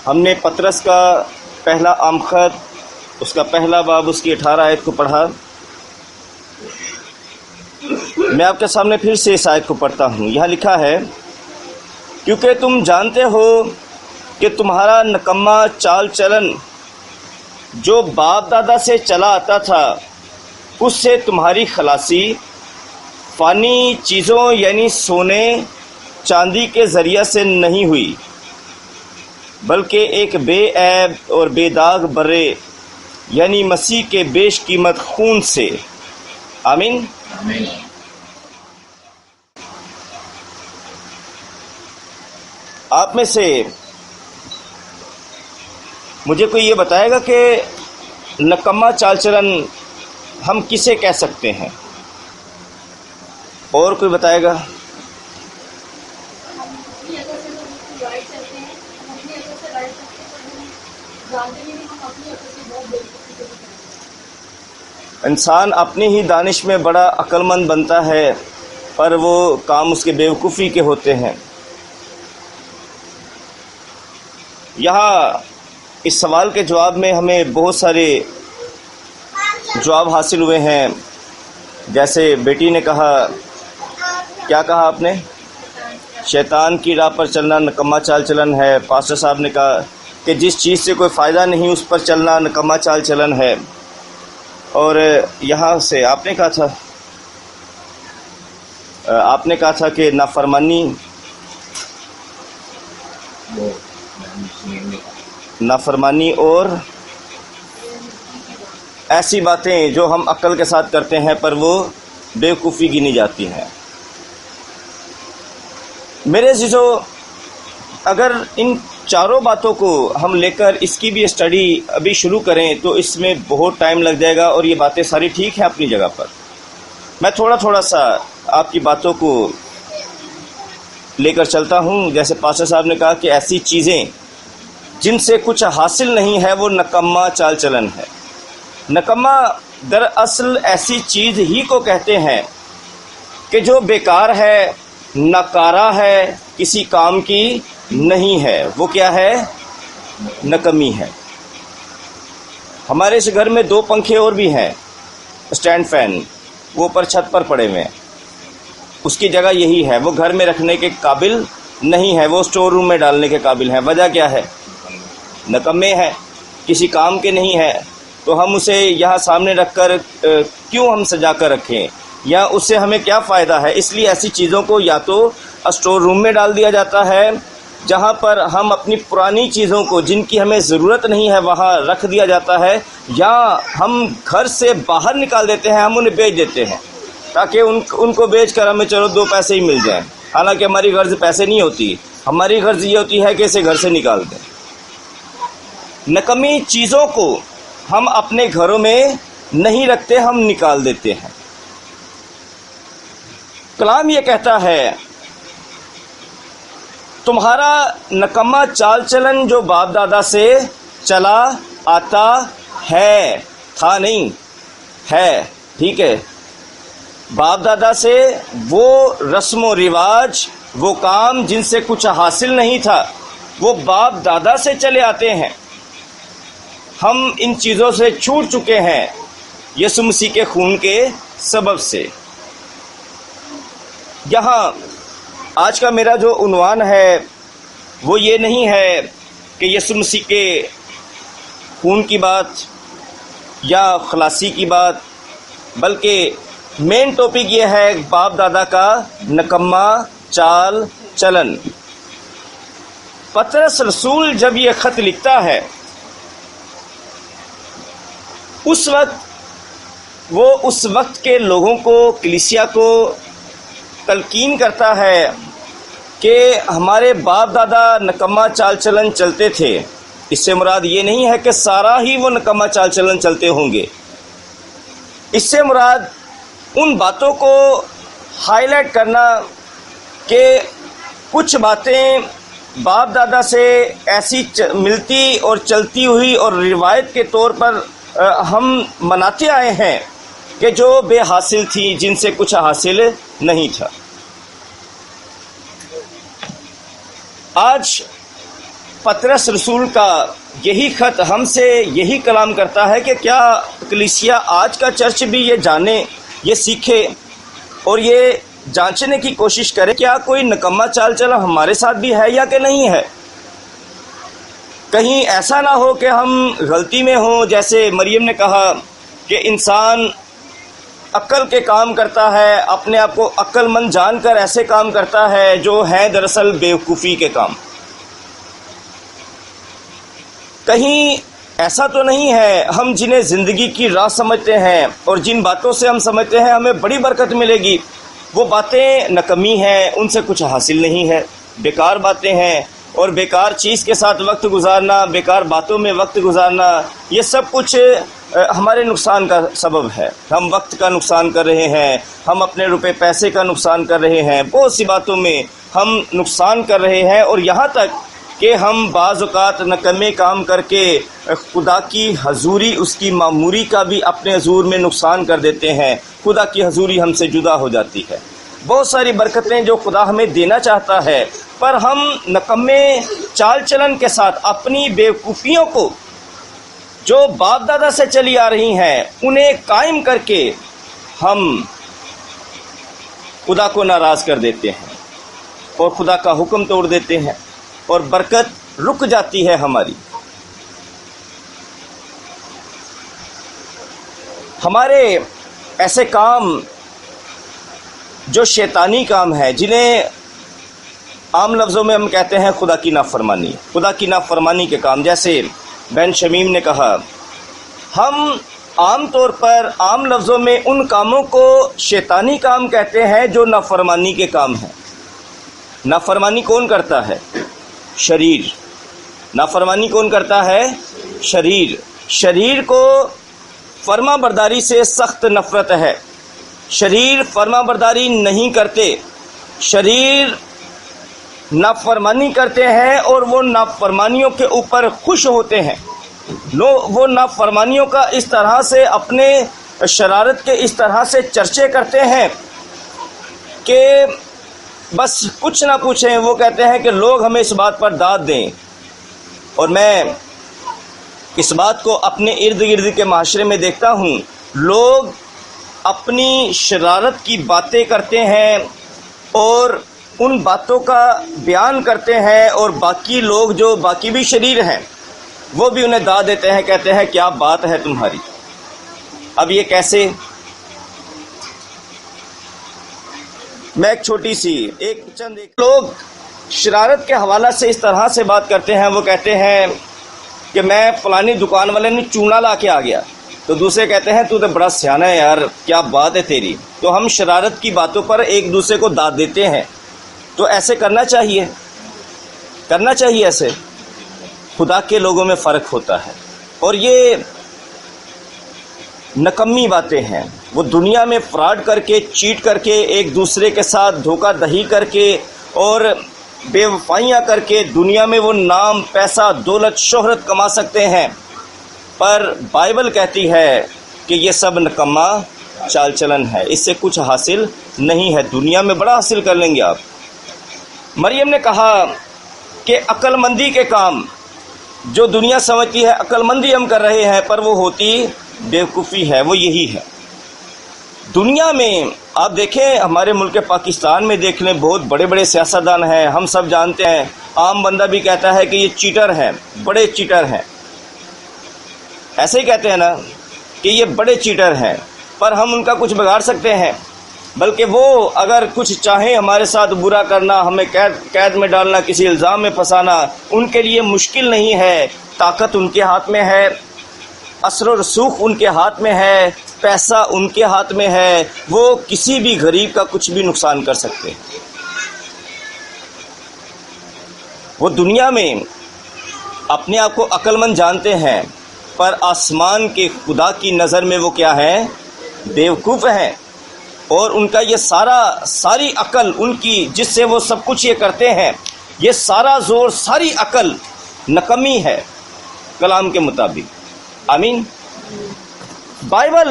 ہم نے پطرس کا پہلا عام خط، اس کا پہلا باب، اس کی 18 آیت کو پڑھا۔ میں آپ کے سامنے پھر سے اس آیت کو پڑھتا ہوں۔ یہاں لکھا ہے، کیونکہ تم جانتے ہو کہ تمہارا نکما چال چلن جو باپ دادا سے چلا آتا تھا، اس سے تمہاری خلاصی فانی چیزوں یعنی سونے چاندی کے ذریعہ سے نہیں ہوئی، بلکہ ایک بے عیب اور بے داغ برے یعنی مسیح کے بیش قیمت خون سے۔ آمین۔ آپ میں سے مجھے کوئی یہ بتائے گا کہ نکما چال چلن ہم کسے کہہ سکتے ہیں؟ اور کوئی بتائے گا؟ انسان اپنی ہی دانش میں بڑا عقل مند بنتا ہے، پر وہ کام اس کے بیوقوفی کے ہوتے ہیں۔ یہاں اس سوال کے جواب میں ہمیں بہت سارے جواب حاصل ہوئے ہیں۔ جیسے بیٹی نے کہا، کیا کہا آپ نے؟ شیطان کی راہ پر چلنا نکما چال چلن ہے۔ پاسٹر صاحب نے کہا کہ جس چیز سے کوئی فائدہ نہیں اس پر چلنا نکما چال چلن ہے۔ اور یہاں سے آپ نے کہا تھا کہ نافرمانی اور ایسی باتیں جو ہم عقل کے ساتھ کرتے ہیں پر وہ بیوقوفی گنی جاتی ہیں۔ میرے عزیزو، اگر ان چاروں باتوں کو ہم لے کر اس کی بھی اسٹڈی ابھی شروع کریں تو اس میں بہت ٹائم لگ جائے گا، اور یہ باتیں ساری ٹھیک ہیں اپنی جگہ پر۔ میں تھوڑا سا آپ کی باتوں کو لے کر چلتا ہوں۔ جیسے پاسٹر صاحب نے کہا کہ ایسی چیزیں جن سے کچھ حاصل نہیں ہے وہ نکما چال چلن ہے۔ نکما دراصل ایسی چیز ہی کو کہتے ہیں کہ جو بیکار ہے، ناکارہ ہے، کسی کام کی نہیں ہے۔ وہ کیا ہے؟ نکمی ہے۔ ہمارے اس گھر میں 2 پنکھے اور بھی ہیں، اسٹینڈ فین، وہ اوپر چھت پر پڑے ہوئے ہیں۔ اس کی جگہ یہی ہے، وہ گھر میں رکھنے کے قابل نہیں ہے، وہ اسٹور روم میں ڈالنے کے قابل ہیں۔ وجہ کیا ہے؟ نکمے ہیں، کسی کام کے نہیں ہے، تو ہم اسے یہاں سامنے رکھ کر کیوں ہم سجا کر رکھیں، یا اس سے ہمیں کیا فائدہ ہے؟ اس لیے ایسی چیزوں کو یا تو اسٹور روم میں ڈال دیا جاتا ہے، جہاں پر ہم اپنی پرانی چیزوں کو جن کی ہمیں ضرورت نہیں ہے وہاں رکھ دیا جاتا ہے، یا ہم گھر سے باہر نکال دیتے ہیں، ہم انہیں بیچ دیتے ہیں تاکہ ان کو بیچ کر ہمیں چلو 2 پیسے ہی مل جائیں۔ حالانکہ ہماری غرض پیسے نہیں ہوتی، ہماری غرض یہ ہوتی ہے کہ اسے گھر سے نکال دیں۔ نکمی چیزوں کو ہم اپنے گھروں میں نہیں رکھتے، ہم نکال دیتے ہیں۔ کلام یہ کہتا ہے، تمہارا نکما چال چلن جو باپ دادا سے چلا آتا ہے، تھا نہیں، ہے، ٹھیک ہے۔ باپ دادا سے وہ رسم و رواج، وہ کام جن سے کچھ حاصل نہیں تھا، وہ باپ دادا سے چلے آتے ہیں۔ ہم ان چیزوں سے چھوٹ چکے ہیں یسوع مسیح کے خون کے سبب سے۔ یہاں آج کا میرا جو عنوان ہے وہ یہ نہیں ہے کہ یسوع مسیح کے خون کی بات یا خلاصی کی بات، بلکہ مین ٹاپک یہ ہے باپ دادا کا نکما چال چلن۔ پطرس رسول جب یہ خط لکھتا ہے اس وقت وہ اس وقت کے لوگوں کو، کلیسیا کو تلقین کرتا ہے کہ ہمارے باپ دادا نکما چال چلن چلتے تھے۔ اس سے مراد یہ نہیں ہے کہ سارا ہی وہ نکما چال چلن چلتے ہوں گے، اس سے مراد ان باتوں کو ہائی لائٹ کرنا کہ کچھ باتیں باپ دادا سے ایسی ملتی اور چلتی ہوئی اور روایت کے طور پر ہم مناتے آئے ہیں کہ جو بے حاصل تھی، جن سے کچھ حاصل نہیں تھا۔ آج پطرس رسول کا یہی خط ہم سے یہی کلام کرتا ہے کہ کیا کلیسیا آج کا چرچ بھی یہ جانے، یہ سیکھے اور یہ جانچنے کی کوشش کرے کیا کوئی نکما چال چلا ہمارے ساتھ بھی ہے یا کہ نہیں ہے۔ کہیں ایسا نہ ہو کہ ہم غلطی میں ہوں، جیسے مریم نے کہا کہ انسان عقل کے کام کرتا ہے، اپنے آپ کو عقل مند جان کر ایسے کام کرتا ہے جو ہیں دراصل بیوقوفی کے کام۔ کہیں ایسا تو نہیں ہے ہم جنہیں زندگی کی راہ سمجھتے ہیں اور جن باتوں سے ہم سمجھتے ہیں ہمیں بڑی برکت ملے گی، وہ باتیں نکمی ہیں، ان سے کچھ حاصل نہیں ہے، بیکار باتیں ہیں، اور بیکار چیز کے ساتھ وقت گزارنا، بیکار باتوں میں وقت گزارنا، یہ سب کچھ ہمارے نقصان کا سبب ہے۔ ہم وقت کا نقصان کر رہے ہیں، ہم اپنے روپے پیسے کا نقصان کر رہے ہیں، بہت سی باتوں میں ہم نقصان کر رہے ہیں، اور یہاں تک کہ ہم بعض اوقات نکمے کام کر کے خدا کی حضوری، اس کی معموری کا بھی اپنے حضور میں نقصان کر دیتے ہیں، خدا کی حضوری ہم سے جدا ہو جاتی ہے۔ بہت ساری برکتیں جو خدا ہمیں دینا چاہتا ہے، پر ہم نکمے چال چلن کے ساتھ اپنی بیوقوفیوں کو جو باپ دادا سے چلی آ رہی ہیں انہیں قائم کر کے ہم خدا کو ناراض کر دیتے ہیں اور خدا کا حکم توڑ دیتے ہیں، اور برکت رک جاتی ہے ہماری۔ ہمارے ایسے کام جو شیطانی کام ہے، جنہیں عام لفظوں میں ہم کہتے ہیں خدا کی نافرمانی، خدا کی نافرمانی کے کام، جیسے بین شمیم نے کہا، ہم عام طور پر عام لفظوں میں ان کاموں کو شیطانی کام کہتے ہیں جو نافرمانی کے کام ہیں۔ نافرمانی کون کرتا ہے؟ شریر۔ نافرمانی کون کرتا ہے؟ شریر۔ شریر کو فرما برداری سے سخت نفرت ہے، شریر فرما برداری نہیں کرتے، شریر نافرمانی کرتے ہیں، اور وہ نافرمانیوں کے اوپر خوش ہوتے ہیں۔ وہ نافرمانیوں کا اس طرح سے، اپنے شرارت کے اس طرح سے چرچے کرتے ہیں کہ بس کچھ نہ پوچھیں۔ وہ کہتے ہیں کہ لوگ ہمیں اس بات پر داد دیں، اور میں اس بات کو اپنے ارد گرد کے معاشرے میں دیکھتا ہوں، لوگ اپنی شرارت کی باتیں کرتے ہیں اور ان باتوں کا بیان کرتے ہیں، اور باقی لوگ جو باقی بھی شریر ہیں وہ بھی انہیں داد دیتے ہیں، کہتے ہیں کیا بات ہے تمہاری۔ اب یہ کیسے؟ میں ایک چھوٹی سی چند لوگ شرارت کے حوالہ سے اس طرح سے بات کرتے ہیں، وہ کہتے ہیں کہ میں فلانی دکان والے نے چونا لا کے آ گیا، تو دوسرے کہتے ہیں تو بڑا سیانا ہے یار، کیا بات ہے تیری۔ تو ہم شرارت کی باتوں پر ایک دوسرے کو داد دیتے ہیں۔ تو ایسے کرنا چاہیے ایسے۔ خدا کے لوگوں میں فرق ہوتا ہے، اور یہ نکمی باتیں ہیں۔ وہ دنیا میں فراڈ کر کے، چیٹ کر کے، ایک دوسرے کے ساتھ دھوکہ دہی کر کے اور بے وفائیاں کر کے دنیا میں وہ نام، پیسہ، دولت، شہرت کما سکتے ہیں، پر بائبل کہتی ہے کہ یہ سب نکما چال چلن ہے، اس سے کچھ حاصل نہیں ہے۔ دنیا میں بڑا حاصل کر لیں گے آپ۔ مریم نے کہا کہ عقل مندی کے کام جو دنیا سمجھتی ہے عقل مندی ہم کر رہے ہیں، پر وہ ہوتی بیوقوفی ہے، وہ یہی ہے۔ دنیا میں آپ دیکھیں، ہمارے ملک پاکستان میں دیکھ لیں، بہت بڑے بڑے سیاستدان ہیں، ہم سب جانتے ہیں، عام بندہ بھی کہتا ہے کہ یہ چیٹر ہیں، بڑے چیٹر ہیں، ایسے ہی کہتے ہیں نا کہ یہ بڑے چیٹر ہیں، پر ہم ان کا کچھ بگاڑ سکتے ہیں؟ بلکہ وہ اگر کچھ چاہیں ہمارے ساتھ برا کرنا، ہمیں قید میں ڈالنا، کسی الزام میں پھنسانا، ان کے لیے مشکل نہیں ہے۔ طاقت ان کے ہاتھ میں ہے، اثر و رسوخ ان کے ہاتھ میں ہے، پیسہ ان کے ہاتھ میں ہے، وہ کسی بھی غریب کا کچھ بھی نقصان کر سکتے ہیں۔ وہ دنیا میں اپنے آپ کو عقل مند جانتے ہیں، پر آسمان کے خدا کی نظر میں وہ کیا ہیں؟ بیوقوف ہیں، اور ان کا یہ ساری عقل ان کی، جس سے وہ سب کچھ یہ کرتے ہیں، یہ سارا زور، ساری عقل نکمی ہے کلام کے مطابق۔ آمین۔ بائبل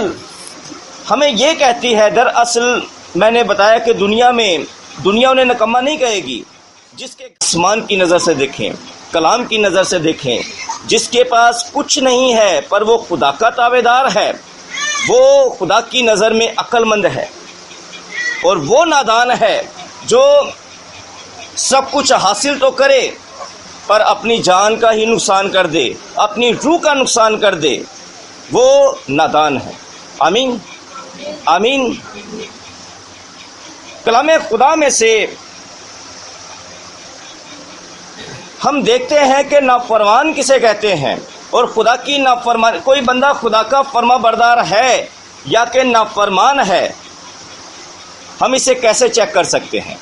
ہمیں یہ کہتی ہے، دراصل میں نے بتایا کہ دنیا انہیں نکما نہیں کہے گی، جس کے آسمان کی نظر سے دیکھیں، کلام کی نظر سے دیکھیں، جس کے پاس کچھ نہیں ہے پر وہ خدا کا تابع دار ہے، وہ خدا کی نظر میں عقل مند ہے، اور وہ نادان ہے جو سب کچھ حاصل تو کرے پر اپنی جان کا ہی نقصان کر دے، اپنی روح کا نقصان کر دے، وہ نادان ہے۔ آمین آمین۔ کلام خدا میں سے ہم دیکھتے ہیں کہ نافرمان کسے کہتے ہیں، اور خدا کی نافرمان، کوئی بندہ خدا کا فرما بردار ہے یا کہ نافرمان ہے، ہم اسے کیسے چیک کر سکتے ہیں؟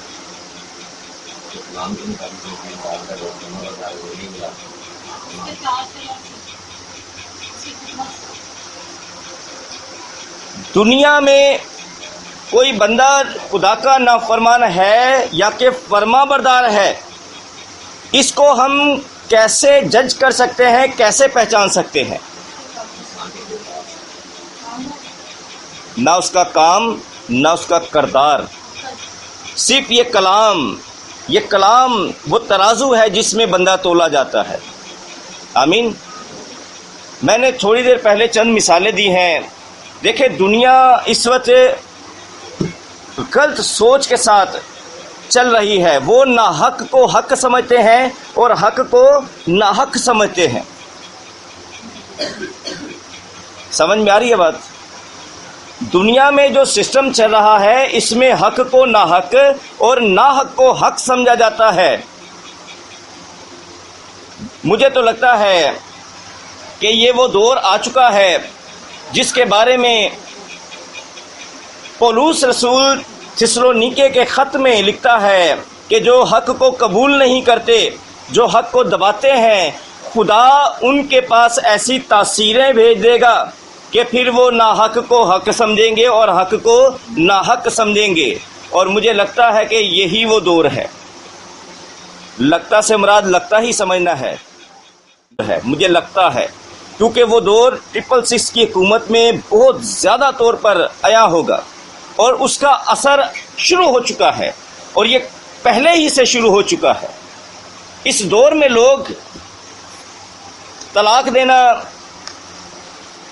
دنیا میں کوئی بندہ خدا کا نافرمان ہے یا کہ فرما بردار ہے، اس کو ہم کیسے جج کر سکتے ہیں، کیسے پہچان سکتے ہیں؟ نہ اس کا کام، نہ اس کا کردار، صرف یہ کلام وہ ترازو ہے جس میں بندہ تولا جاتا ہے۔ آمین۔ میں نے تھوڑی دیر پہلے چند مثالیں دی ہیں۔ دیکھیں، دنیا اس وقت غلط سوچ کے ساتھ چل رہی ہے، وہ ناحق کو حق سمجھتے ہیں اور حق کو ناحق سمجھتے ہیں۔ سمجھ میں آ رہی ہے بات؟ دنیا میں جو سسٹم چل رہا ہے، اس میں حق کو ناحق اور ناحق کو حق سمجھا جاتا ہے۔ مجھے تو لگتا ہے کہ یہ وہ دور آ چکا ہے جس کے بارے میں پولس رسول تھسلونیکے کے خط میں لکھتا ہے کہ جو حق کو قبول نہیں کرتے، جو حق کو دباتے ہیں، خدا ان کے پاس ایسی تاثیریں بھیج دے گا کہ پھر وہ ناحق کو حق سمجھیں گے اور حق کو ناحق سمجھیں گے۔ اور مجھے لگتا ہے کہ یہی وہ دور ہے۔ لگتا سے مراد لگتا ہی سمجھنا ہے، مجھے لگتا ہے، کیونکہ وہ دور 666 کی حکومت میں بہت زیادہ طور پر عیاں ہوگا، اور اس کا اثر شروع ہو چکا ہے، اور یہ پہلے ہی سے شروع ہو چکا ہے۔ اس دور میں لوگ طلاق دینا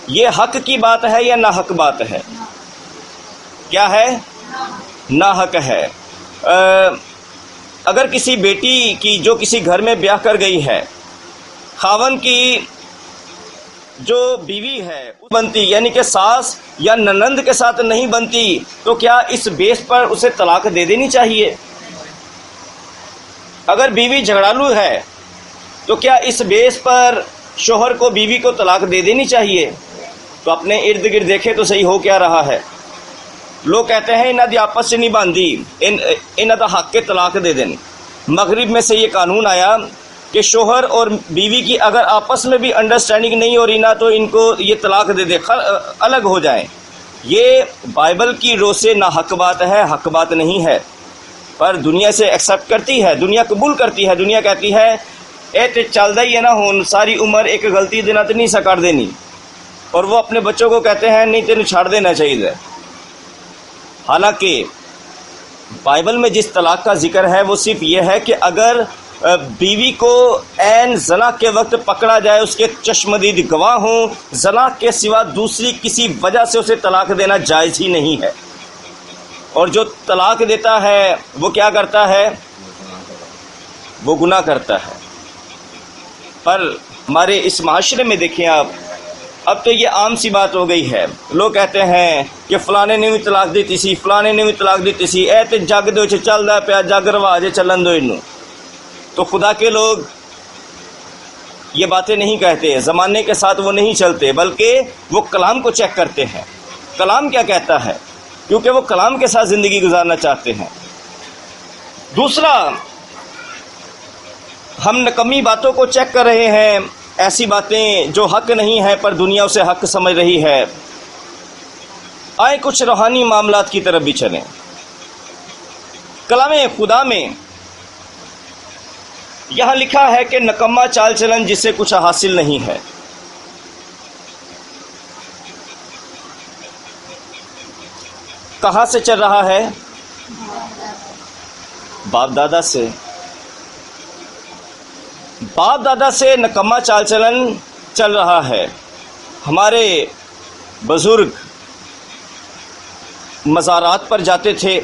یہ حق کی بات ہے یا ناحق بات ہے؟ کیا ہے؟ ناحق ہے۔ اگر کسی بیٹی کی جو کسی گھر میں بیاہ کر گئی ہے، خاوند کی جو بیوی ہے بنتی، یعنی کہ ساس یا ننند کے ساتھ نہیں بنتی، تو کیا اس بیس پر اسے طلاق دے دینی چاہیے؟ اگر بیوی جھگڑالو ہے تو کیا اس بیس پر شوہر کو بیوی کو طلاق دے دینی چاہیے؟ تو اپنے ارد گرد دیکھے تو صحیح ہو کیا رہا ہے۔ لوگ کہتے ہیں انہاں دی آپس سے نہیں باندھی، انہاں دا حق کے طلاق دے دیں۔ مغرب میں سے یہ قانون آیا کہ شوہر اور بیوی کی اگر آپس میں بھی انڈرسٹینڈنگ نہیں ہو رہی نا، تو ان کو یہ طلاق دے دے، الگ ہو جائیں۔ یہ بائبل کی رو سے نہ حق بات ہے، حق بات نہیں ہے، پر دنیا سے ایکسیپٹ کرتی ہے، دنیا قبول کرتی ہے۔ دنیا کہتی ہے اے تے چلدا ہی ہے نا، ہن ساری عمر ایک غلطی دینا تو نہیں سا کر دینی، اور وہ اپنے بچوں کو کہتے ہیں نہیں تینوں چھاڑ دینا چاہیے۔ حالانکہ بائبل میں جس طلاق کا ذکر ہے وہ صرف یہ ہے کہ اگر بیوی کو عین زنا کے وقت پکڑا جائے، اس کے چشمدید گواہ ہوں، زنا کے سوا دوسری کسی وجہ سے اسے طلاق دینا جائز ہی نہیں ہے۔ اور جو طلاق دیتا ہے وہ کیا کرتا ہے؟ وہ گناہ کرتا ہے۔ پر ہمارے اس معاشرے میں دیکھیں آپ، اب تو یہ عام سی بات ہو گئی ہے۔ لوگ کہتے ہیں کہ فلانے نے بھی طلاق دیتی سی، فلانے نے بھی طلاق دیتی سی، اے تے جگ دے وچ چلدا پیا، جگ رواج چلن دو اینوں۔ تو خدا کے لوگ یہ باتیں نہیں کہتے، زمانے کے ساتھ وہ نہیں چلتے، بلکہ وہ کلام کو چیک کرتے ہیں، کلام کیا کہتا ہے، کیونکہ وہ کلام کے ساتھ زندگی گزارنا چاہتے ہیں۔ دوسرا، ہم نکمی باتوں کو چیک کر رہے ہیں، ایسی باتیں جو حق نہیں ہیں پر دنیا اسے حق سمجھ رہی ہے۔ آئیں کچھ روحانی معاملات کی طرف بھی چلیں۔ کلام خدا میں یہاں لکھا ہے کہ نکما چال چلن جس سے کچھ حاصل نہیں ہے۔ کہاں سے چل رہا ہے؟ باپ دادا سے۔ باپ دادا سے نکما چال چلن چل رہا ہے. ہمارے بزرگ مزارات پر جاتے تھے،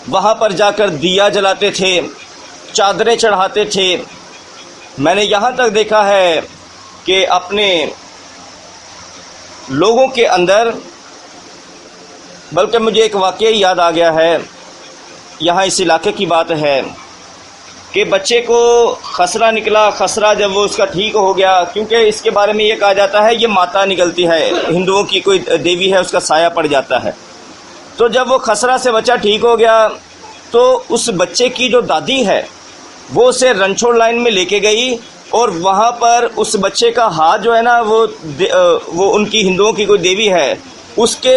وہاں پر جا کر دیا جلاتے تھے، چادریں چڑھاتے تھے. میں نے یہاں تک دیکھا ہے کہ اپنے لوگوں کے اندر، بلکہ مجھے ایک واقعہ یاد آ گیا ہے، یہاں اس علاقے کی بات ہے کہ بچے کو خسرہ نکلا. خسرہ جب وہ اس کا ٹھیک ہو گیا، کیونکہ اس کے بارے میں یہ کہا جاتا ہے یہ ماتا نکلتی ہے، ہندوؤں کی کوئی دیوی ہے، اس کا سایہ پڑ جاتا ہے. تو جب وہ خسرہ سے بچہ ٹھیک ہو گیا تو اس بچے کی جو دادی ہے وہ اسے رنچوڑ لائن میں لے کے گئی، اور وہاں پر اس بچے کا ہاتھ جو ہے نا وہ ان کی ہندوؤں کی کوئی دیوی ہے، اس کے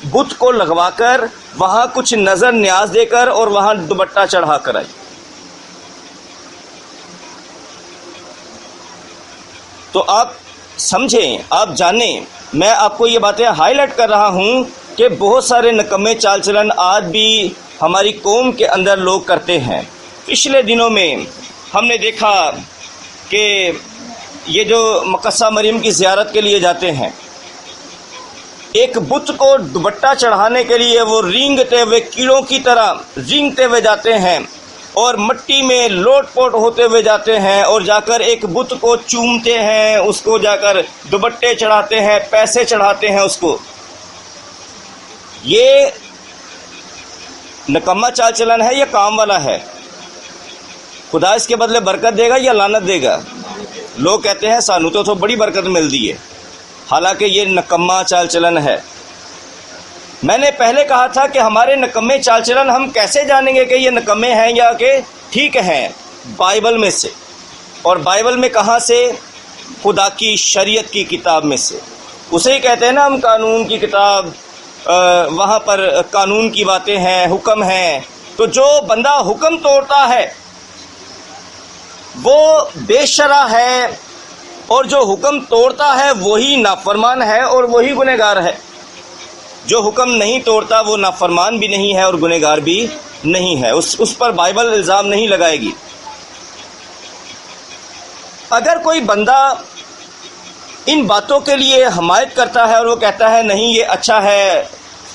بت کو لگوا کر وہاں کچھ نظر نیاز دے کر اور وہاں دوپٹہ چڑھا کر آئی. تو آپ سمجھیں، آپ جانیں، میں آپ کو یہ باتیں ہائی لائٹ کر رہا ہوں کہ بہت سارے نکمے چال چلن آج بھی ہماری قوم کے اندر لوگ کرتے ہیں. پچھلے دنوں میں ہم نے دیکھا کہ یہ جو مقدسہ مریم کی زیارت کے لیے جاتے ہیں، ایک بت کو دوپٹہ چڑھانے کے لیے وہ رینگتے ہوئے، کیڑوں کی طرح رینگتے ہوئے جاتے ہیں اور مٹی میں لوٹ پوٹ ہوتے ہوئے جاتے ہیں، اور جا کر ایک بت کو چومتے ہیں، اس کو جا کر دوپٹے چڑھاتے ہیں، پیسے چڑھاتے ہیں اس کو. یہ نکما چال چلن ہے، یہ کام والا ہے. خدا اس کے بدلے برکت دے گا یا لعنت دے گا؟ لوگ کہتے ہیں سانو تو بڑی برکت مل دی ہے، حالانکہ یہ نکما چال چلن ہے. میں نے پہلے کہا تھا کہ ہمارے نکمے چال چلن ہم کیسے جانیں گے کہ یہ نکمے ہیں یا کہ ٹھیک ہیں؟ بائبل میں سے. اور بائبل میں کہاں سے؟ خدا کی شریعت کی کتاب میں سے. اسے ہی کہتے ہیں نا ہم قانون کی کتاب، وہاں پر قانون کی باتیں ہیں، حکم ہیں. تو جو بندہ حکم توڑتا ہے وہ بے شرع ہے، اور جو حکم توڑتا ہے وہی نافرمان ہے اور وہی گنہگار ہے. جو حکم نہیں توڑتا وہ نافرمان بھی نہیں ہے اور گنہگار بھی نہیں ہے. اس پر بائبل الزام نہیں لگائے گی. اگر کوئی بندہ ان باتوں کے لیے حمایت کرتا ہے اور وہ کہتا ہے نہیں یہ اچھا ہے،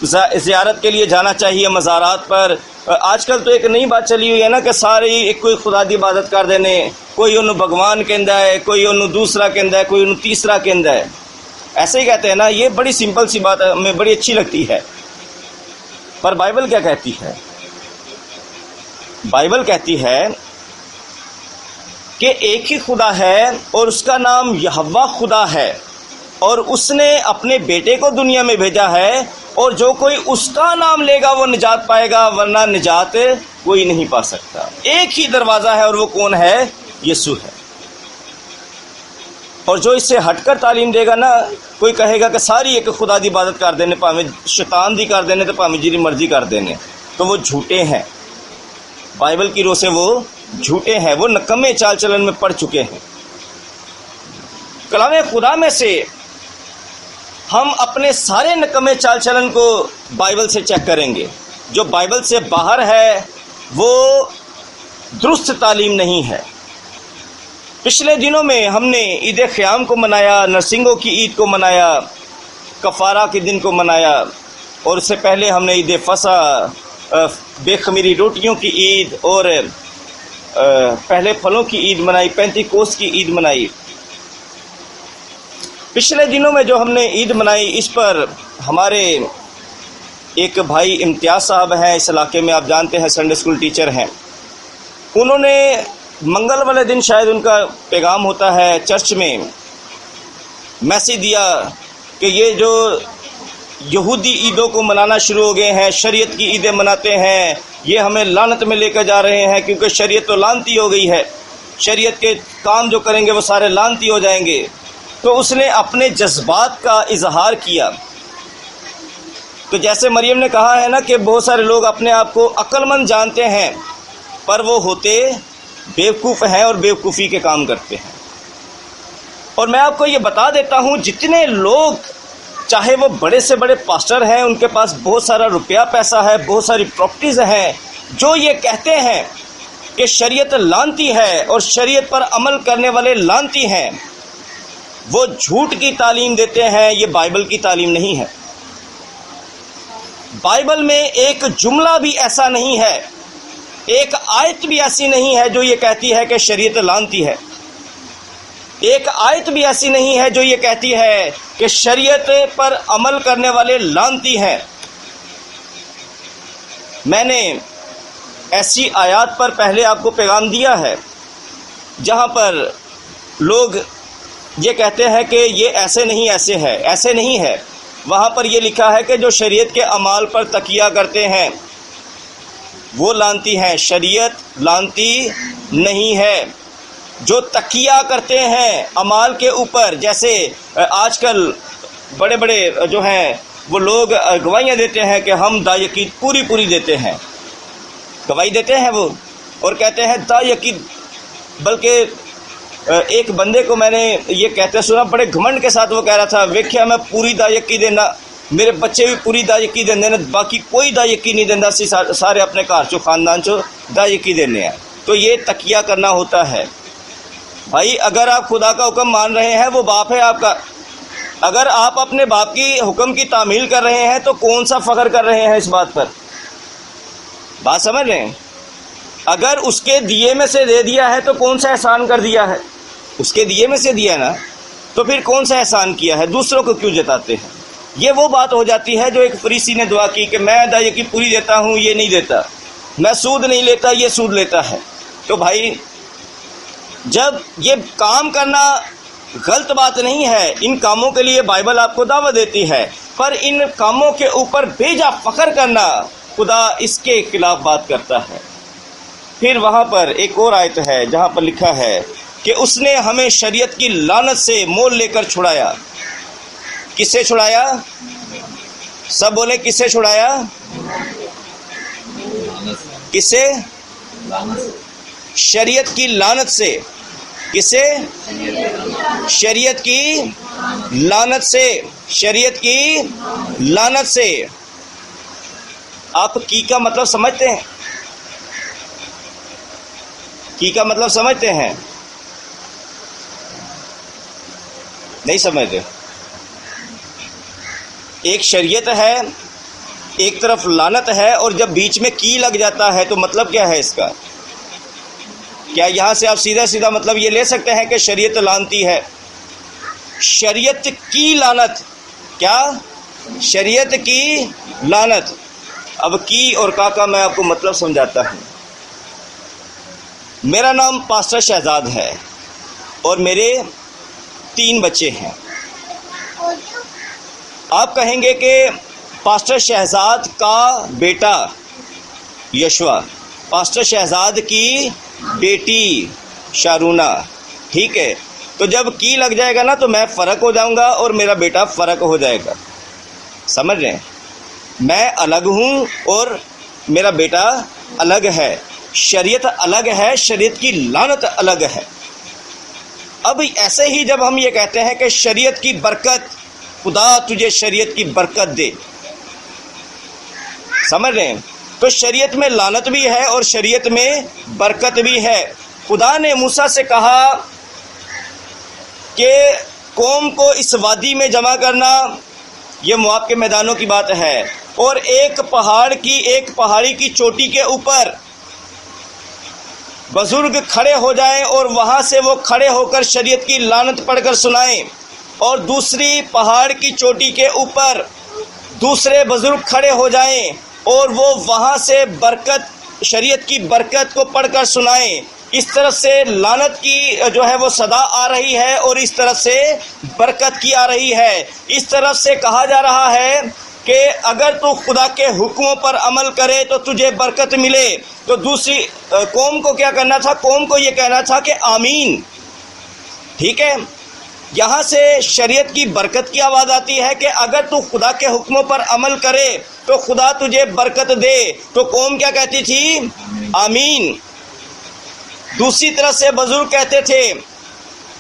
زیارت کے لیے جانا چاہیے مزارات پر. آج کل تو ایک نئی بات چلی ہوئی ہے نا کہ سارے ایک کوئی خدا دی عبادت کر دینے، کوئی انہوں بھگوان کہندا ہے، کوئی انہوں دوسرا کہندا ہے، کوئی انہوں تیسرا کہندا ہے. ایسے ہی کہتے ہیں نا. یہ بڑی سمپل سی بات ہے، ہمیں بڑی اچھی لگتی ہے. پر بائبل کیا کہتی ہے؟ بائبل کہتی ہے کہ ایک ہی خدا ہے اور اس کا نام یہوہ خدا ہے، اور اس نے اپنے بیٹے کو دنیا میں بھیجا ہے، اور جو کوئی اس کا نام لے گا وہ نجات پائے گا، ورنہ نجات کوئی نہیں پا سکتا. ایک ہی دروازہ ہے اور وہ کون ہے؟ یسوع ہے. اور جو اس سے ہٹ کر تعلیم دے گا نا، کوئی کہے گا کہ ساری ایک خدا دی عبادت کر دینے، پاویں شیطان دی کر دینے تو پاویں جی مرضی کر دینے، تو وہ جھوٹے ہیں. بائبل کی روح سے وہ جھوٹے ہیں، وہ نکمے چال چلن میں پڑ چکے ہیں. کلام خدا میں سے ہم اپنے سارے نکمے چال چلن کو بائبل سے چیک کریں گے. جو بائبل سے باہر ہے وہ درست تعلیم نہیں ہے. پچھلے دنوں میں ہم نے عید خیام کو منایا، نرسنگوں کی عید کو منایا، کفارہ کے دن کو منایا، اور اس سے پہلے ہم نے عید فصح، بے خمیری روٹیوں کی عید اور پہلے پھلوں کی عید منائی، پینتی کوس کی عید منائی. پچھلے دنوں میں جو ہم نے عید منائی، اس پر ہمارے ایک بھائی امتیاز صاحب ہیں، اس علاقے میں آپ جانتے ہیں، سنڈے اسکول ٹیچر ہیں. انہوں نے منگل والے دن شاید ان کا پیغام ہوتا ہے چرچ میں، میسیج دیا کہ یہ جو یہودی عیدوں کو منانا شروع ہو گئے ہیں، شریعت کی عیدیں مناتے ہیں، یہ ہمیں لعنت میں لے کر جا رہے ہیں، کیونکہ شریعت تو لعنتی ہو گئی ہے، شریعت کے کام جو کریں گے وہ سارے لعنتی ہو جائیں گے. تو اس نے اپنے جذبات کا اظہار کیا. تو جیسے مریم نے کہا ہے نا کہ بہت سارے لوگ اپنے آپ کو عقل مند جانتے ہیں، پر وہ ہوتے بیوقوف ہیں اور بیوقوفی کے کام کرتے ہیں. اور میں آپ کو یہ بتا دیتا ہوں، جتنے لوگ چاہے وہ بڑے سے بڑے پاسٹر ہیں، ان کے پاس بہت سارا روپیہ پیسہ ہے، بہت ساری پراپرٹیز ہیں، جو یہ کہتے ہیں کہ شریعت لعنتی ہے اور شریعت پر عمل کرنے والے لعنتی ہیں، وہ جھوٹ کی تعلیم دیتے ہیں، یہ بائبل کی تعلیم نہیں ہے۔ بائبل میں ایک جملہ بھی ایسا نہیں ہے، ایک آیت بھی ایسی نہیں ہے جو یہ کہتی ہے کہ شریعت لعنتی ہے، ایک آیت بھی ایسی نہیں ہے جو یہ کہتی ہے کہ شریعت پر عمل کرنے والے لعنتی ہیں۔ میں نے ایسی آیات پر پہلے آپ کو پیغام دیا ہے جہاں پر لوگ یہ کہتے ہیں کہ یہ ایسے نہیں ایسے ہے، ایسے نہیں ہے۔ وہاں پر یہ لکھا ہے کہ جو شریعت کے اعمال پر تکیہ کرتے ہیں وہ لعنتی ہیں، شریعت لعنتی نہیں ہے۔ جو تکیہ کرتے ہیں اعمال کے اوپر، جیسے آج کل بڑے بڑے جو ہیں وہ لوگ گواہیاں دیتے ہیں کہ ہم دا یقین پوری دیتے ہیں، گواہی دیتے ہیں وہ اور کہتے ہیں دا یقین۔ بلکہ ایک بندے کو میں نے یہ کہتے سنا، بڑے گھمنڈ کے ساتھ وہ کہہ رہا تھا، ویکھیا میں پوری دا یقین دینا، میرے بچے بھی پوری دا یقین دیندے نے، باقی کوئی دا یقین نہیں دینا، سارے اپنے گھر چو خاندان چو دا یقین دینے ہیں۔ تو یہ تکیہ کرنا ہوتا ہے۔ بھائی اگر آپ خدا کا حکم مان رہے ہیں، وہ باپ ہے آپ کا، اگر آپ اپنے باپ کی حکم کی تعمیل کر رہے ہیں تو کون سا فخر کر رہے ہیں اس بات پر؟ بات سمجھ رہے ہیں؟ اگر اس کے دیے میں سے دے دیا ہے تو کون سا احسان کر دیا ہے؟ اس کے دیے میں سے دیا نا، تو پھر کون سا احسان کیا ہے؟ دوسروں کو کیوں جتاتے ہیں؟ یہ وہ بات ہو جاتی ہے جو ایک فریسی نے دعا کی کہ میں دا یقین پوری دیتا ہوں، یہ نہیں دیتا، میں سود نہیں لیتا، یہ سود لیتا ہے۔ تو بھائی جب یہ کام کرنا غلط بات نہیں ہے، ان کاموں کے لیے بائبل آپ کو دعوت دیتی ہے، پر ان کاموں کے اوپر بیجا فخر کرنا خدا اس کے خلاف بات کرتا ہے۔ پھر وہاں پر ایک اور آیت ہے جہاں پر لکھا ہے کہ اس نے ہمیں شریعت کی لعنت سے مول لے کر چھڑایا۔ کس سے چھڑایا؟ سب بولے کس سے چھڑایا؟ کس سے؟ شریعت کی لعنت سے۔ کس سے؟ شریعت کی لعنت سے، شریعت کی لعنت سے۔ آپ کی کا مطلب سمجھتے ہیں؟ کی کا مطلب سمجھتے ہیں؟ نہیں سمجھتے؟ ایک شریعت ہے، ایک طرف لعنت ہے، اور جب بیچ میں کی لگ جاتا ہے تو مطلب کیا ہے اس کا؟ کیا یہاں سے آپ سیدھا مطلب یہ لے سکتے ہیں کہ شریعت لعنتی ہے؟ شریعت کی لعنت، کیا؟ شریعت کی لعنت۔ اب کی اور کا میں آپ کو مطلب سمجھاتا ہوں۔ میرا نام پاسٹر شہزاد ہے اور میرے 3 بچے ہیں۔ آپ کہیں گے کہ پاسٹر شہزاد کا بیٹا یشوا، پاسٹر شہزاد کی بیٹی شارونہ، ٹھیک ہے، تو جب کی لگ جائے گا نا تو میں فرق ہو جاؤں گا اور میرا بیٹا فرق ہو جائے گا۔ سمجھ رہے ہیں؟ میں الگ ہوں اور میرا بیٹا الگ ہے، شریعت الگ ہے، شریعت کی لعنت الگ ہے۔ اب ایسے ہی جب ہم یہ کہتے ہیں کہ شریعت کی برکت، خدا تجھے شریعت کی برکت دے، سمجھ رہے ہیں؟ تو شریعت میں لعنت بھی ہے اور شریعت میں برکت بھی ہے۔ خدا نے موسیٰ سے کہا کہ قوم کو اس وادی میں جمع کرنا، یہ مواب کے میدانوں کی بات ہے، اور ایک پہاڑی کی چوٹی کے اوپر بزرگ کھڑے ہو جائیں اور وہاں سے وہ کھڑے ہو کر شریعت کی لعنت پڑھ کر سنائیں، اور دوسری پہاڑ کی چوٹی کے اوپر دوسرے بزرگ کھڑے ہو جائیں اور وہ وہاں سے برکت، شریعت کی برکت کو پڑھ کر سنائیں۔ اس طرف سے لعنت کی جو ہے وہ صدا آ رہی ہے اور اس طرف سے برکت کی آ رہی ہے۔ اس طرف سے کہا جا رہا ہے کہ اگر تو خدا کے حکموں پر عمل کرے تو تجھے برکت ملے۔ تو دوسری قوم کو کیا کرنا تھا؟ قوم کو یہ کہنا تھا کہ آمین، ٹھیک ہے۔ یہاں سے شریعت کی برکت کی آواز آتی ہے کہ اگر تو خدا کے حکموں پر عمل کرے تو خدا تجھے برکت دے۔ تو قوم کیا کہتی تھی؟ آمین۔ دوسری طرف سے بزرگ کہتے تھے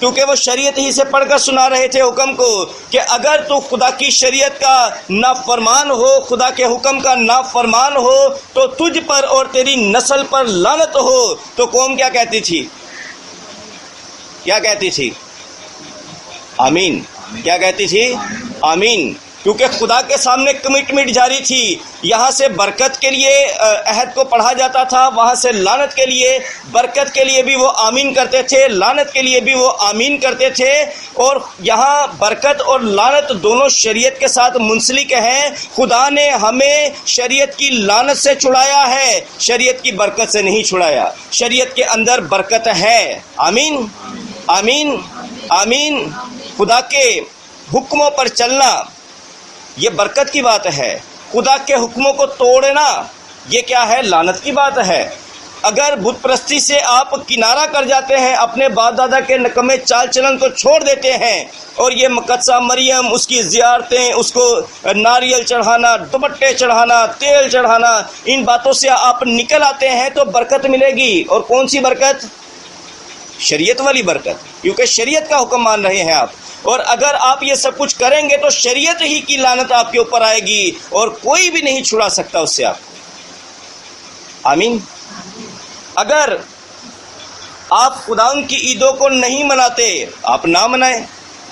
کیونکہ وہ شریعت ہی سے پڑھ کر سنا رہے تھے حکم کو کہ اگر تو خدا کی شریعت کا نافرمان ہو، خدا کے حکم کا نافرمان ہو تو تجھ پر اور تیری نسل پر لعنت ہو۔ تو قوم کیا کہتی تھی؟ کیا کہتی تھی؟ آمین۔ کیا کہتی تھی؟ آمین۔ کیونکہ خدا کے سامنے کمٹمنٹ جاری تھی، یہاں سے برکت کے لیے عہد کو پڑھا جاتا تھا، وہاں سے لعنت کے لیے، برکت کے لیے بھی وہ آمین کرتے تھے، لعنت کے لیے بھی وہ آمین کرتے تھے۔ اور یہاں برکت اور لعنت دونوں شریعت کے ساتھ منسلک ہیں۔ خدا نے ہمیں شریعت کی لعنت سے چھڑایا ہے، شریعت کی برکت سے نہیں چھڑایا۔ شریعت کے اندر برکت ہے۔ آمین، آمین، آمین۔ خدا کے حکموں پر چلنا یہ برکت کی بات ہے، خدا کے حکموں کو توڑنا یہ کیا ہے؟ لعنت کی بات ہے۔ اگر بت پرستی سے آپ کنارہ کر جاتے ہیں، اپنے باپ دادا کے نکمے چال چلن کو چھوڑ دیتے ہیں، اور یہ مقدسہ مریم، اس کی زیارتیں، اس کو ناریل چڑھانا، دوپٹے چڑھانا، تیل چڑھانا، ان باتوں سے آپ نکل آتے ہیں تو برکت ملے گی۔ اور کون سی برکت؟ شریعت والی برکت، کیونکہ شریعت کا حکم مان رہے ہیں آپ۔ اور اگر آپ یہ سب کچھ کریں گے تو شریعت ہی کی لعنت آپ کے اوپر آئے گی، اور کوئی بھی نہیں چھڑا سکتا اس سے آپ کو۔ آمین۔ اگر آپ خداوند کی عیدوں کو نہیں مناتے، آپ نہ منائیں،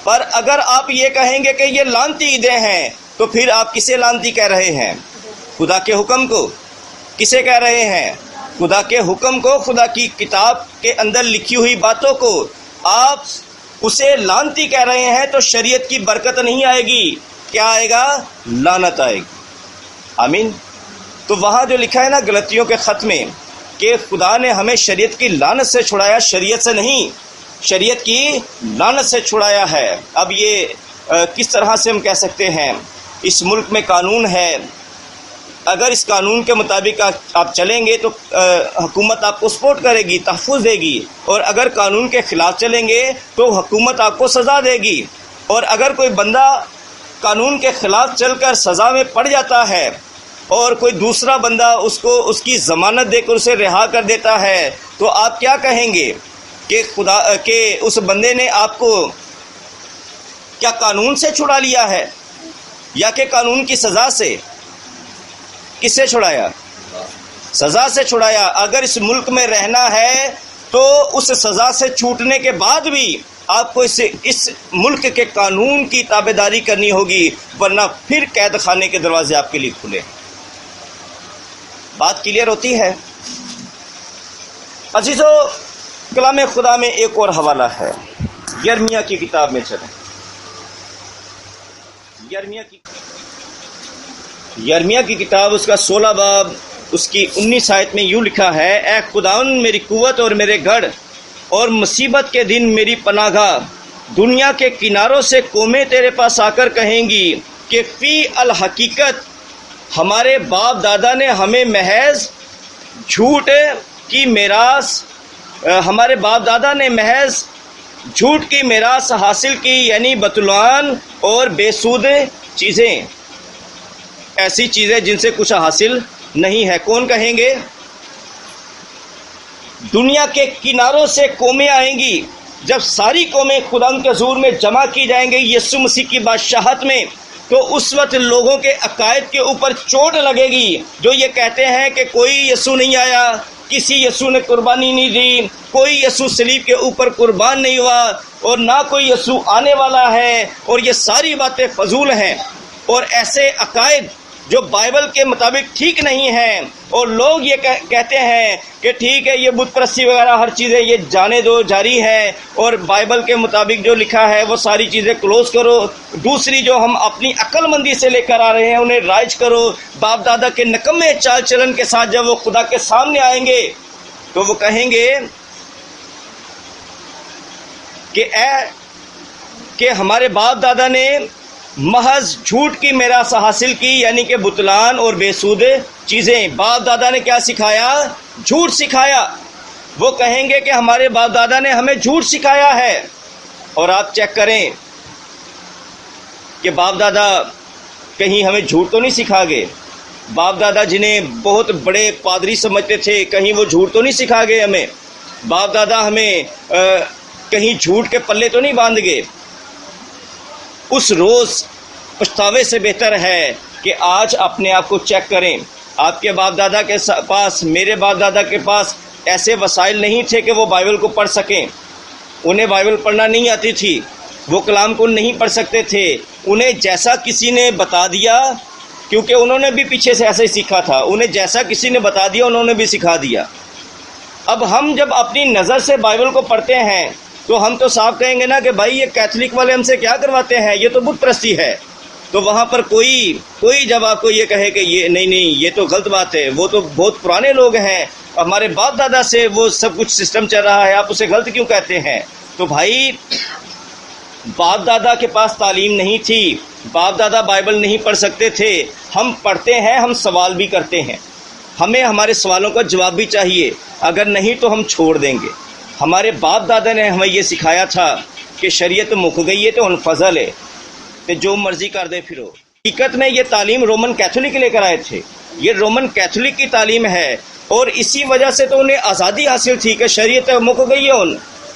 پر اگر آپ یہ کہیں گے کہ یہ لعنتی عیدیں ہیں تو پھر آپ کسے لعنتی کہہ رہے ہیں؟ خدا کے حکم کو۔ کسے کہہ رہے ہیں؟ خدا کے حکم کو، خدا کی کتاب کے اندر لکھی ہوئی باتوں کو آپ اسے لعنتی کہہ رہے ہیں تو شریعت کی برکت نہیں آئے گی۔ کیا آئے گا؟ لعنت آئے گی۔ آمین۔ تو وہاں جو لکھا ہے نا غلطیوں کے خط میں کہ خدا نے ہمیں شریعت کی لعنت سے چھڑایا، شریعت سے نہیں، شریعت کی لعنت سے چھڑایا ہے۔ اب یہ کس طرح سے ہم کہہ سکتے ہیں؟ اس ملک میں قانون ہے، اگر اس قانون کے مطابق آپ چلیں گے تو حکومت آپ کو سپورٹ کرے گی، تحفظ دے گی، اور اگر قانون کے خلاف چلیں گے تو حکومت آپ کو سزا دے گی۔ اور اگر کوئی بندہ قانون کے خلاف چل کر سزا میں پڑ جاتا ہے اور کوئی دوسرا بندہ اس کی ضمانت دے کر اسے رہا کر دیتا ہے تو آپ کیا کہیں گے کہ اس بندے نے آپ کو کیا قانون سے چھڑا لیا ہے یا کہ قانون کی سزا سے؟ کس سے چھڑایا؟ سزا سے چھڑایا۔ اگر اس ملک میں رہنا ہے تو اس سزا سے چھوٹنے کے بعد بھی آپ کو اس ملک کے قانون کی تابعداری کرنی ہوگی، ورنہ پھر قید خانے کے دروازے آپ کے لیے کھلے۔ بات کلیئر ہوتی ہے؟ عزیزو، کلام خدا میں ایک اور حوالہ ہے، یرمیہ کی کتاب میں چلیں۔ یرمیہ کی کتاب، اس کا 16 باب، اس کی 19 آیت میں یوں لکھا ہے: اے خداوند میری قوت اور میرے گڑھ، اور مصیبت کے دن میری پناہ گاہ، دنیا کے کناروں سے قومیں تیرے پاس آ کر کہیں گی کہ فی الحقیقت ہمارے باپ دادا نے ہمیں محض جھوٹ کی میراث حاصل کی، یعنی بطلان اور بے سود چیزیں، ایسی چیزیں جن سے کچھ حاصل نہیں ہے۔ کون کہیں گے؟ دنیا کے کناروں سے قومیں آئیں گی۔ جب ساری قومیں خدا کے حضور میں جمع کی جائیں گی یسوع مسیح کی بادشاہت میں، تو اس وقت لوگوں کے عقائد کے اوپر چوٹ لگے گی جو یہ کہتے ہیں کہ کوئی یسوع نہیں آیا، کسی یسوع نے قربانی نہیں دی، کوئی یسوع صلیب کے اوپر قربان نہیں ہوا، اور نہ کوئی یسوع آنے والا ہے، اور یہ ساری باتیں فضول ہیں۔ اور ایسے عقائد جو بائبل کے مطابق ٹھیک نہیں ہیں، اور لوگ یہ کہتے ہیں کہ ٹھیک ہے یہ بت پرستی وغیرہ ہر چیزیں یہ جانے دو، جاری ہے، اور بائبل کے مطابق جو لکھا ہے وہ ساری چیزیں کلوز کرو، دوسری جو ہم اپنی عقل مندی سے لے کر آ رہے ہیں انہیں رائج کرو۔ باپ دادا کے نکمے چال چلن کے ساتھ جب وہ خدا کے سامنے آئیں گے تو وہ کہیں گے کہ ہمارے باپ دادا نے محض جھوٹ کی میراث حاصل کی، یعنی کہ بطلان اور بے سود چیزیں۔ باپ دادا نے کیا سکھایا؟ جھوٹ سکھایا۔ وہ کہیں گے کہ ہمارے باپ دادا نے ہمیں جھوٹ سکھایا ہے، اور آپ چیک کریں کہ باپ دادا کہیں ہمیں جھوٹ تو نہیں سکھا گئے؟ باپ دادا جنہیں بہت بڑے پادری سمجھتے تھے، کہیں وہ جھوٹ تو نہیں سکھا گئے ہمیں؟ باپ دادا ہمیں کہیں جھوٹ کے پلے تو نہیں باندھ گئے؟ اس روز پچھتاوے سے بہتر ہے کہ آج اپنے آپ کو چیک کریں۔ آپ کے باپ دادا کے پاس، میرے باپ دادا کے پاس ایسے وسائل نہیں تھے کہ وہ بائبل کو پڑھ سکیں۔ انہیں بائبل پڑھنا نہیں آتی تھی، وہ کلام کو نہیں پڑھ سکتے تھے۔ انہیں جیسا کسی نے بتا دیا، کیونکہ انہوں نے بھی پیچھے سے ایسا ہی سیکھا تھا، انہیں جیسا کسی نے بتا دیا انہوں نے بھی سکھا دیا۔ اب ہم جب اپنی نظر سے بائبل کو پڑھتے ہیں تو ہم تو صاف کہیں گے نا کہ بھائی یہ کیتھولک والے ہم سے کیا کرواتے ہیں، یہ تو بت پرستی ہے۔ تو وہاں پر کوئی جب آپ کو یہ کہے کہ یہ نہیں یہ تو غلط بات ہے، وہ تو بہت پرانے لوگ ہیں، ہمارے باپ دادا سے وہ سب کچھ سسٹم چل رہا ہے، آپ اسے غلط کیوں کہتے ہیں؟ تو بھائی باپ دادا کے پاس تعلیم نہیں تھی، باپ دادا بائبل نہیں پڑھ سکتے تھے۔ ہم پڑھتے ہیں، ہم سوال بھی کرتے ہیں، ہمیں ہمارے سوالوں کا جواب بھی چاہیے، اگر نہیں تو ہم چھوڑ دیں گے۔ ہمارے باپ دادا نے ہمیں یہ سکھایا تھا کہ شریعت مک گئی ہے تو ان فضل ہے کہ جو مرضی کر دے پھرو۔ حقیقت میں یہ تعلیم رومن کیتھولک لے کر آئے تھے، یہ رومن کیتھولک کی تعلیم ہے، اور اسی وجہ سے تو انہیں آزادی حاصل تھی کہ شریعت مک گئی ہے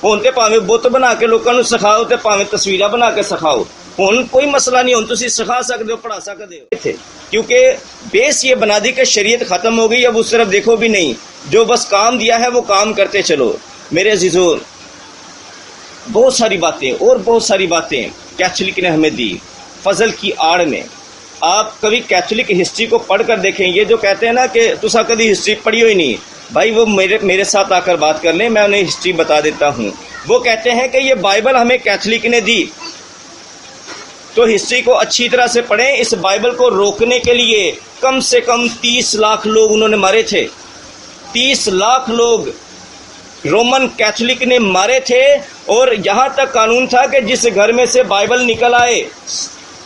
ہن تے پاویں بت بنا کے لوگوں کو سکھاؤ تے پاویں تصویراں بنا کے سکھاؤ، ہن کوئی مسئلہ نہیں، ہن تسی سکھا سکتے ہو، پڑھا سکتے ہو۔ کیونکہ بیس یہ بنا دی کہ شریعت ختم ہو گئی، اب اس طرف دیکھو بھی نہیں، جو بس کام دیا ہے وہ کام کرتے چلو۔ میرے عزیزو، بہت ساری باتیں اور بہت ساری باتیں کیتھولک نے ہمیں دی فضل کی آڑ میں۔ آپ کبھی کیتھولک ہسٹری کو پڑھ کر دیکھیں، یہ جو کہتے ہیں نا کہ تسا کبھی ہسٹری پڑھی ہوئی نہیں، بھائی وہ میرے ساتھ آ کر بات کر لیں، میں انہیں ہسٹری بتا دیتا ہوں۔ وہ کہتے ہیں کہ یہ بائبل ہمیں کیتھولک نے دی، تو ہسٹری کو اچھی طرح سے پڑھیں۔ اس بائبل کو روکنے کے لیے کم سے کم 30 لاکھ لوگ انہوں نے مارے تھے، 30 لاکھ لوگ رومن کیتھولک نے مارے تھے، اور یہاں تک قانون تھا کہ جس گھر میں سے بائبل نکل آئے،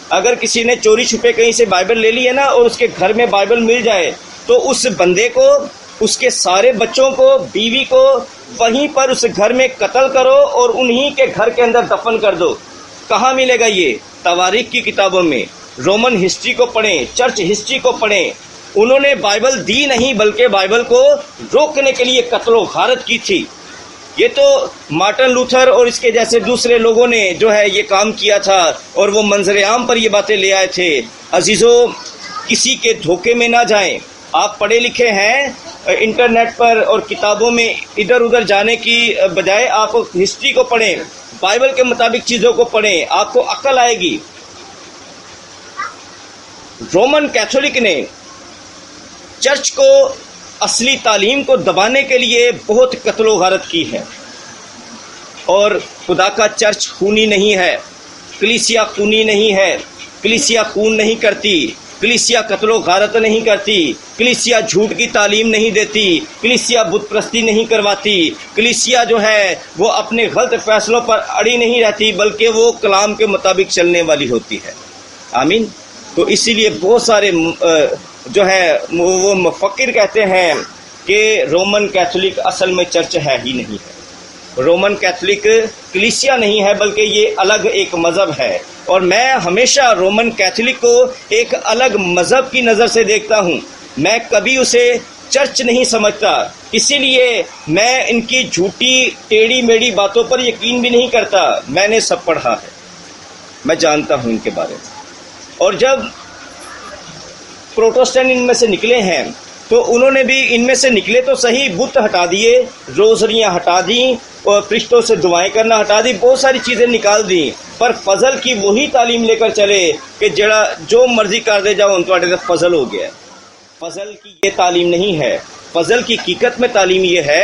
اگر کسی نے چوری چھپے کہیں سے بائبل لے لی ہے نا اور اس کے گھر میں بائبل مل جائے تو اس بندے کو، اس کے سارے بچوں کو، بیوی کو وہیں پر اس گھر میں قتل کرو اور انہی کے گھر کے اندر دفن کر دو۔ کہاں ملے گا یہ؟ تواریخ کی کتابوں میں۔ رومن ہسٹری کو پڑھیں، چرچ ہسٹری کو پڑھیں۔ انہوں نے بائبل دی نہیں بلکہ بائبل کو روکنے کے لیے قتل و غارت کی تھی۔ یہ تو مارٹن لوتھر اور اس کے جیسے دوسرے لوگوں نے جو ہے یہ کام کیا تھا، اور وہ منظر عام پر یہ باتیں لے آئے تھے۔ عزیزو، کسی کے دھوکے میں نہ جائیں۔ آپ پڑھے لکھے ہیں، انٹرنیٹ پر اور کتابوں میں ادھر ادھر جانے کی بجائے آپ ہسٹری کو پڑھیں، بائبل کے مطابق چیزوں کو پڑھیں، آپ کو عقل آئے گی۔ رومن کیتھولک نے چرچ کو، اصلی تعلیم کو دبانے کے لیے بہت قتل و غارت کی ہے، اور خدا کا چرچ خونی نہیں ہے، کلیسیا خونی نہیں ہے، کلیسیا خون نہیں کرتی، کلیسیا قتل و غارت نہیں کرتی، کلیسیا جھوٹ کی تعلیم نہیں دیتی، کلیسیا بت پرستی نہیں کرواتی، کلیسیا جو ہے وہ اپنے غلط فیصلوں پر اڑی نہیں رہتی بلکہ وہ کلام کے مطابق چلنے والی ہوتی ہے۔ آمین۔ تو اسی لیے بہت سارے جو ہے وہ مفکر کہتے ہیں کہ رومن کیتھولک اصل میں چرچ ہے ہی نہیں ہے، رومن کیتھولک کلیسیا نہیں ہے بلکہ یہ الگ ایک مذہب ہے، اور میں ہمیشہ رومن کیتھولک کو ایک الگ مذہب کی نظر سے دیکھتا ہوں، میں کبھی اسے چرچ نہیں سمجھتا، اسی لیے میں ان کی جھوٹی ٹیڑھی میڑھی باتوں پر یقین بھی نہیں کرتا۔ میں نے سب پڑھا ہے، میں جانتا ہوں ان کے بارے میں۔ اور جب پروٹسٹنٹ ان میں سے نکلے ہیں تو انہوں نے بھی ان میں سے نکلے تو صحیح، بت ہٹا دیے، روزریاں ہٹا دیں، اور فرشتوں سے دعائیں کرنا ہٹا دی، بہت ساری چیزیں نکال دیں، پر فضل کی وہی تعلیم لے کر چلے کہ جو مرضی کر دے جاؤ ان تواڈے تے فضل ہو گیا۔ فضل کی یہ تعلیم نہیں ہے۔ فضل کی حقیقت میں تعلیم یہ ہے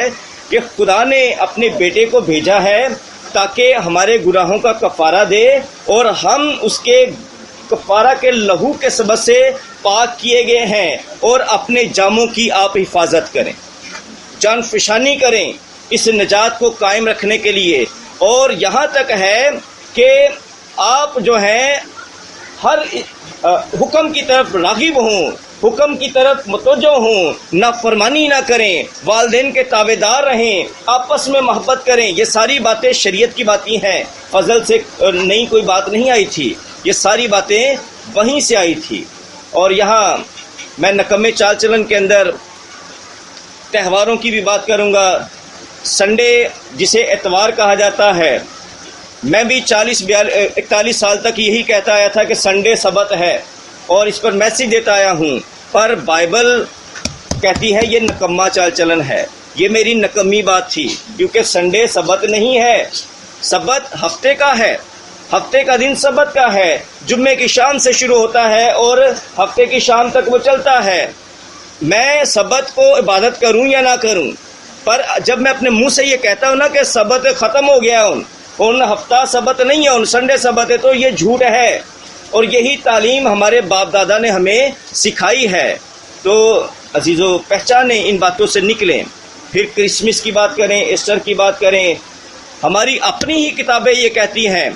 کہ خدا نے اپنے بیٹے کو بھیجا ہے تاکہ ہمارے گناہوں کا کفارہ دے، اور ہم اس کے کفارہ کے لہو کے سبب سے پاک کیے گئے ہیں، اور اپنے جاموں کی آپ حفاظت کریں، جان فشانی کریں اس نجات کو قائم رکھنے کے لیے۔ اور یہاں تک ہے کہ آپ جو ہیں ہر حکم کی طرف راغب ہوں، حکم کی طرف متوجہ ہوں، نافرمانی نہ کریں، والدین کے تابع دار رہیں، آپس میں محبت کریں۔ یہ ساری باتیں شریعت کی باتیں ہیں، فضل سے نئی کوئی بات نہیں آئی تھی، یہ ساری باتیں وہیں سے آئی تھی۔ اور یہاں میں نکمے چال چلن کے اندر تہواروں کی بھی بات کروں گا، سنڈے جسے اتوار کہا جاتا ہے، میں بھی 41 سال تک یہی کہتا آیا تھا کہ سنڈے سبت ہے اور اس پر میسیج دیتا آیا ہوں، پر بائبل کہتی ہے یہ نکما چال چلن ہے۔ یہ میری نکمی بات تھی، کیونکہ سنڈے سبت نہیں ہے، سبت ہفتے کا ہے، ہفتے کا دن سبت کا ہے، جمعے کی شام سے شروع ہوتا ہے اور ہفتے کی شام تک وہ چلتا ہے۔ میں سبت کو عبادت کروں یا نہ کروں، پر جب میں اپنے منہ سے یہ کہتا ہوں نا کہ سبت ختم ہو گیا ان ہفتہ سبت نہیں ہے، ان سنڈے سبت ہے، تو یہ جھوٹ ہے، اور یہی تعلیم ہمارے باپ دادا نے ہمیں سکھائی ہے۔ تو عزیزو، پہچانیں، ان باتوں سے نکلیں۔ پھر کرسمس کی بات کریں، ایسٹر کی بات کریں، ہماری اپنی ہی کتابیں یہ کہتی ہیں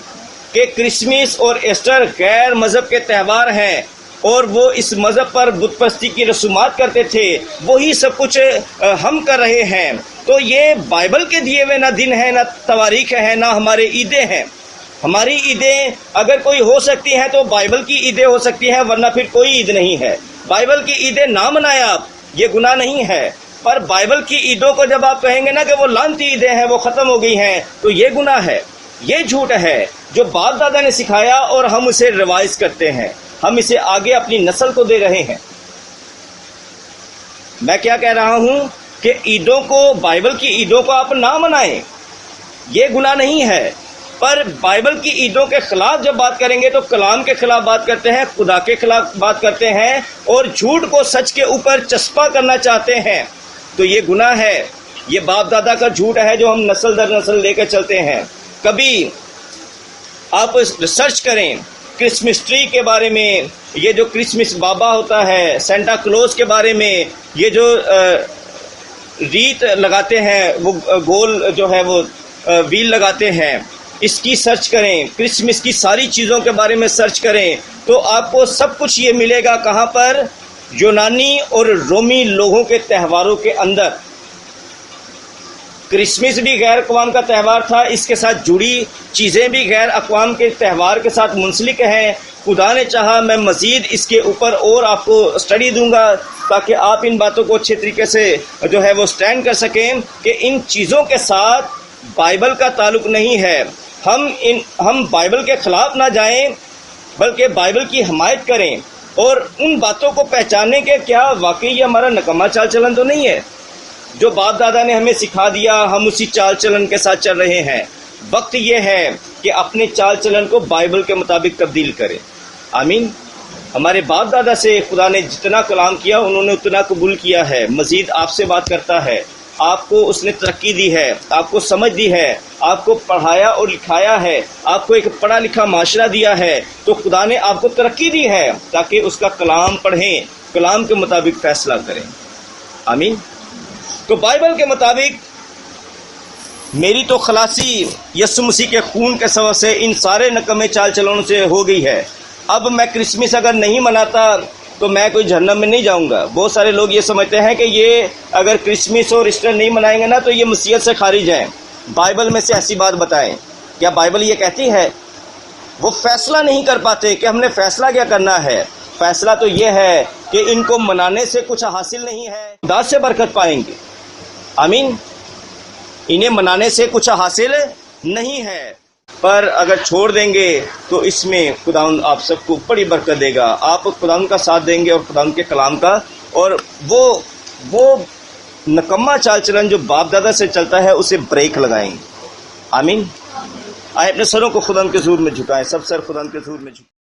کہ کرسمس اور ایسٹر غیر مذہب کے تہوار ہیں، اور وہ اس مذہب پر بت پرستی کی رسومات کرتے تھے، وہی سب کچھ ہم کر رہے ہیں۔ تو یہ بائبل کے دیے ہوئے نہ دن ہیں، نہ تواریخ ہیں، نہ ہمارے عیدیں ہیں۔ ہماری عیدیں اگر کوئی ہو سکتی ہیں تو بائبل کی عیدیں ہو سکتی ہیں، ورنہ پھر کوئی عید نہیں ہے۔ بائبل کی عیدیں نہ منائیں آپ، یہ گناہ نہیں ہے، پر بائبل کی عیدوں کو جب آپ کہیں گے نا کہ وہ لعنتی عیدیں ہیں، وہ ختم ہو گئی ہیں، تو یہ گناہ ہے، یہ جھوٹ ہے جو باپ دادا نے سکھایا اور ہم اسے روایت کرتے ہیں، ہم اسے آگے اپنی نسل کو دے رہے ہیں۔ میں کیا کہہ رہا ہوں کہ عیدوں کو، بائبل کی عیدوں کو آپ نہ منائیں، یہ گناہ نہیں ہے، پر بائبل کی عیدوں کے خلاف جب بات کریں گے تو کلام کے خلاف بات کرتے ہیں، خدا کے خلاف بات کرتے ہیں، اور جھوٹ کو سچ کے اوپر چسپاں کرنا چاہتے ہیں، تو یہ گناہ ہے۔ یہ باپ دادا کا جھوٹ ہے جو ہم نسل در نسل لے کر چلتے ہیں۔ کبھی آپ ریسرچ کریں کرسمس ٹری کے بارے میں، یہ جو کرسمس بابا ہوتا ہے، سینٹا کلوز کے بارے میں، یہ جو ریت لگاتے ہیں، وہ گول جو ہے وہ ویل لگاتے ہیں، اس کی سرچ کریں، کرسمس کی ساری چیزوں کے بارے میں سرچ کریں، تو آپ کو سب کچھ یہ ملے گا۔ کہاں پر؟ یونانی اور رومی لوگوں کے تہواروں کے اندر۔ کرسمس بھی غیر اقوام کا تہوار تھا، اس کے ساتھ جڑی چیزیں بھی غیر اقوام کے تہوار کے ساتھ منسلک ہیں۔ خدا نے چاہا میں مزید اس کے اوپر اور آپ کو اسٹڈی دوں گا تاکہ آپ ان باتوں کو اچھے طریقے سے جو ہے وہ سٹینڈ کر سکیں کہ ان چیزوں کے ساتھ بائبل کا تعلق نہیں ہے۔ ہم بائبل کے خلاف نہ جائیں بلکہ بائبل کی حمایت کریں، اور ان باتوں کو پہچانیں کہ کیا واقعی یہ ہمارا نکما چال چلن تو نہیں ہے۔ جو باپ دادا نے ہمیں سکھا دیا ہم اسی چال چلن کے ساتھ چل رہے ہیں۔ وقت یہ ہے کہ اپنے چال چلن کو بائبل کے مطابق تبدیل کریں۔ آمین۔ ہمارے باپ دادا سے خدا نے جتنا کلام کیا انہوں نے اتنا قبول کیا ہے، مزید آپ سے بات کرتا ہے، آپ کو اس نے ترقی دی ہے، آپ کو سمجھ دی ہے، آپ کو پڑھایا اور لکھایا ہے، آپ کو ایک پڑھا لکھا معاشرہ دیا ہے، تو خدا نے آپ کو ترقی دی ہے تاکہ اس کا کلام پڑھیں، کلام کے مطابق فیصلہ کریں۔ آمین۔ تو بائبل کے مطابق میری تو خلاصی یسوع مسیح کے خون کے سبب سے ان سارے نکمے چال چلنوں سے ہو گئی ہے۔ اب میں کرسمس اگر نہیں مناتا تو میں کوئی جہنم میں نہیں جاؤں گا۔ بہت سارے لوگ یہ سمجھتے ہیں کہ یہ اگر کرسمس اور ایسٹر نہیں منائیں گے نا تو یہ مسیحیت سے خارج ہیں۔ بائبل میں سے ایسی بات بتائیں، کیا بائبل یہ کہتی ہے؟ وہ فیصلہ نہیں کر پاتے کہ ہم نے فیصلہ کیا کرنا ہے۔ فیصلہ تو یہ ہے کہ ان کو منانے سے کچھ حاصل نہیں ہے، خدا سے برکت پائیں گے۔ آمین۔ انہیں منانے سے کچھ حاصل نہیں ہے، پر اگر چھوڑ دیں گے تو اس میں خداوند آپ سب کو بڑی برکت دے گا۔ آپ خداوند کا ساتھ دیں گے اور خداوند کے کلام کا، اور وہ نکما چال چلن جو باپ دادا سے چلتا ہے اسے بریک لگائیں گے۔ آمین۔ آئے اپنے سروں کو خداوند کے حضور میں جھکائیں، سب سر خداوند کے حضور میں جھکائیں۔